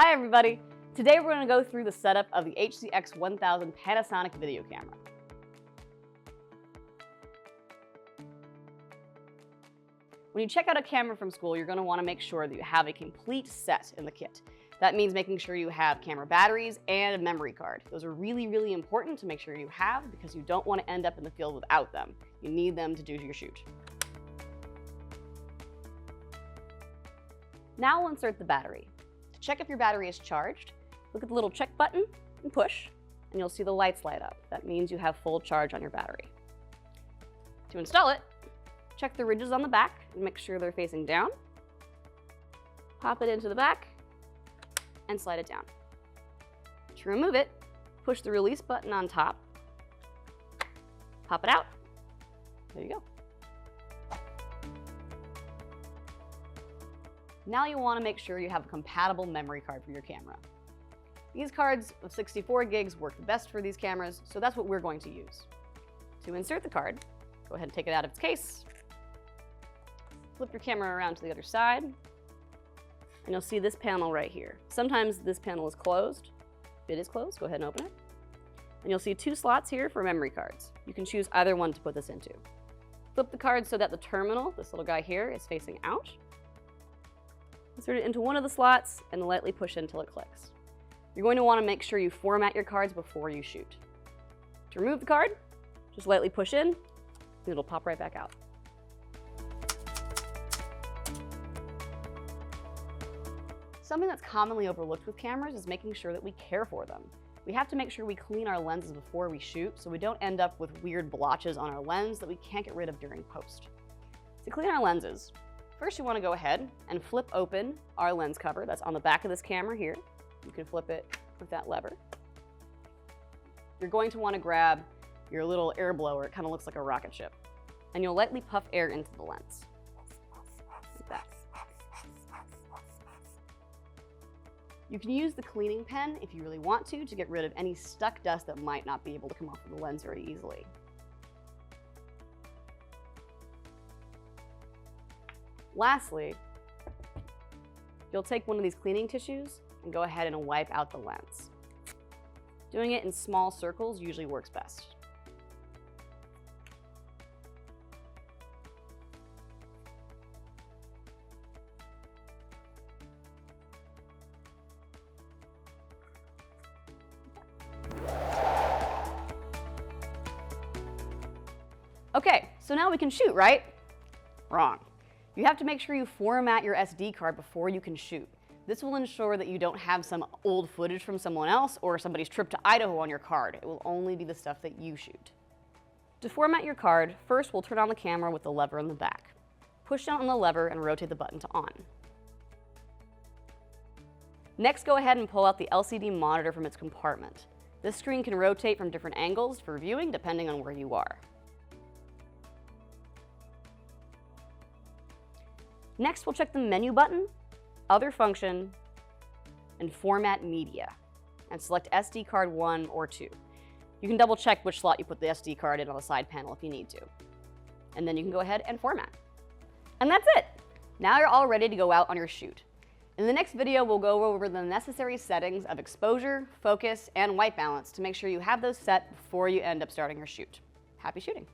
Hi everybody! Today we're going to go through the setup of the HCX 1000 Panasonic video camera. When you check out a camera from school, you're going to want to make sure that you have a complete set in the kit. That means making sure you have camera batteries and a memory card. Those are really, really important to make sure you have because you don't want to end up in the field without them. You need them to do your shoot. Now we'll insert the battery. To check if your battery is charged, look at the little check button and push, and you'll see the lights light up. That means you have full charge on your battery. To install it, check the ridges on the back and make sure they're facing down. Pop it into the back and slide it down. To remove it, push the release button on top, pop it out. There you go. Now you want to make sure you have a compatible memory card for your camera. These cards of 64 gigs work the best for these cameras, so that's what we're going to use. To insert the card, go ahead and take it out of its case. Flip your camera around to the other side, and you'll see this panel right here. Sometimes this panel is closed. If it is closed, go ahead and open it. And you'll see two slots here for memory cards. You can choose either one to put this into. Flip the card so that the terminal, this little guy here, is facing out. Insert it into one of the slots and lightly push until it clicks. You're going to want to make sure you format your cards before you shoot. To remove the card, just lightly push in, and it'll pop right back out. Something that's commonly overlooked with cameras is making sure that we care for them. We have to make sure we clean our lenses before we shoot so we don't end up with weird blotches on our lens that we can't get rid of during post. To clean our lenses, first you want to go ahead and flip open our lens cover that's on the back of this camera here. You can flip it with that lever. You're going to want to grab your little air blower. It kind of looks like a rocket ship. And you'll lightly puff air into the lens. Like that. You can use the cleaning pen if you really want to get rid of any stuck dust that might not be able to come off of the lens very easily. Lastly, you'll take one of these cleaning tissues and go ahead and wipe out the lens. Doing it in small circles usually works best. Okay, so now we can shoot, right? Wrong. You have to make sure you format your SD card before you can shoot. This will ensure that you don't have some old footage from someone else or somebody's trip to Idaho on your card. It will only be the stuff that you shoot. To format your card, first we'll turn on the camera with the lever in the back. Push down on the lever and rotate the button to on. Next, go ahead and pull out the LCD monitor from its compartment. This screen can rotate from different angles for viewing depending on where you are. Next, we'll check the menu button, other function, and format media, and select SD card 1 or 2. You can double check which slot you put the SD card in on the side panel if you need to. And then you can go ahead and format. And that's it. Now you're all ready to go out on your shoot. In the next video, we'll go over the necessary settings of exposure, focus, and white balance to make sure you have those set before you end up starting your shoot. Happy shooting.